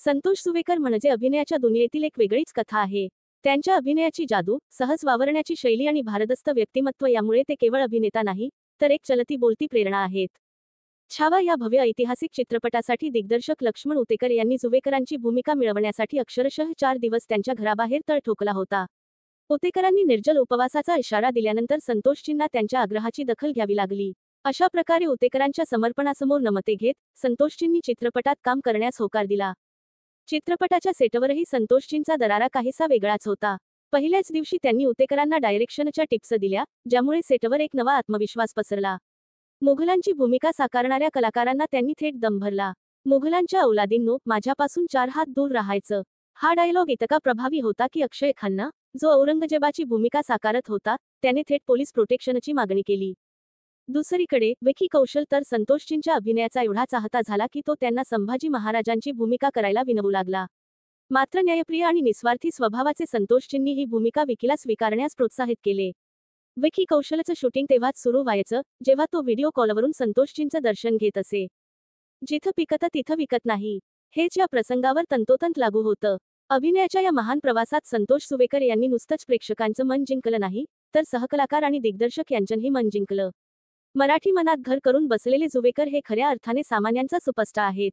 संतोष सुवेकर म्हणजे अभिनयाच्या दुनियेतील एक वेगळीच कथा आहे. त्यांच्या अभिनयाची जादू, सहज वावरण्याची शैली आणि भारदस्त व्यक्तिमत्व यामुळे ते केवळ अभिनेता नाही, तर एक चलती बोलती प्रेरणा आहेत. छावा या भव्य ऐतिहासिक चित्रपटासाठी दिग्दर्शक लक्ष्मण उतेकर यांनी जुवेकरांची भूमिका मिळवण्यासाठी अक्षरशः 4 दिवस त्यांच्या घराबाहेर तळ ठोकला होता. उतेकरांनी निर्जल उपवासाचा इशारा दिल्यानंतर संतोषजींना त्यांच्या आग्रहाची दखल घ्यावी लागली. अशा प्रकारे उतेकरांच्या समर्पणासमोर नमते घेत संतोषजींनी चित्रपटात काम करण्यास होकार दिला. चित्रपटाच्या सेटवरही संतोषजींचा दरारा काहीसा वेगळाच होता. पहिल्याच दिवशी त्यांनी उतेकरांना डायरेक्शनच्या टिप्स दिल्या, ज्यामुळे सेटवर एक नवा आत्मविश्वास पसरला. मुघलांची भूमिका साकारणाऱ्या कलाकारांना त्यांनी थेट दम भरला. मुघलांच्या औलादींनो, माझ्यापासून 4 हात दूर राहायचं. हा डायलॉग इतका प्रभावी होता की अक्षय खन्ना, जो औरंगजेबाची भूमिका साकारत होता, त्याने थेट पोलीस प्रोटेक्शनची मागणी केली. दुसरीकडे विकी कौशल तर संतोषजींच्या अभिनयाचा एवढा चाहता झाला की तो त्यांना संभाजी महाराजांची भूमिका करायला विनवू लागला. मात्र न्यायप्रिय आणि निस्वार्थी स्वभावाचे संतोषजींनी ही भूमिका विकीला स्वीकारण्यास प्रोत्साहित केले. विकी कौशलचं शूटिंग तेव्हाच सुरू व्हायचं, जेव्हा तो व्हिडिओ कॉलवरून संतोषजींचं दर्शन घेत असे. जिथं पिकतं तिथं विकत नाही, हेच या प्रसंगावर तंतोतंत लागू होतं. अभिनयाच्या या महान प्रवासात संतोष सुवेकर यांनी नुसतंच प्रेक्षकांचं मन जिंकलं नाही, तर सहकलाकार आणि दिग्दर्शक यांचंही मन जिंकलं. मराठी मनात घर करून बसलेले जुवेकर हे खऱ्या अर्थाने सामान्यांचा सुपरस्टार आहेत.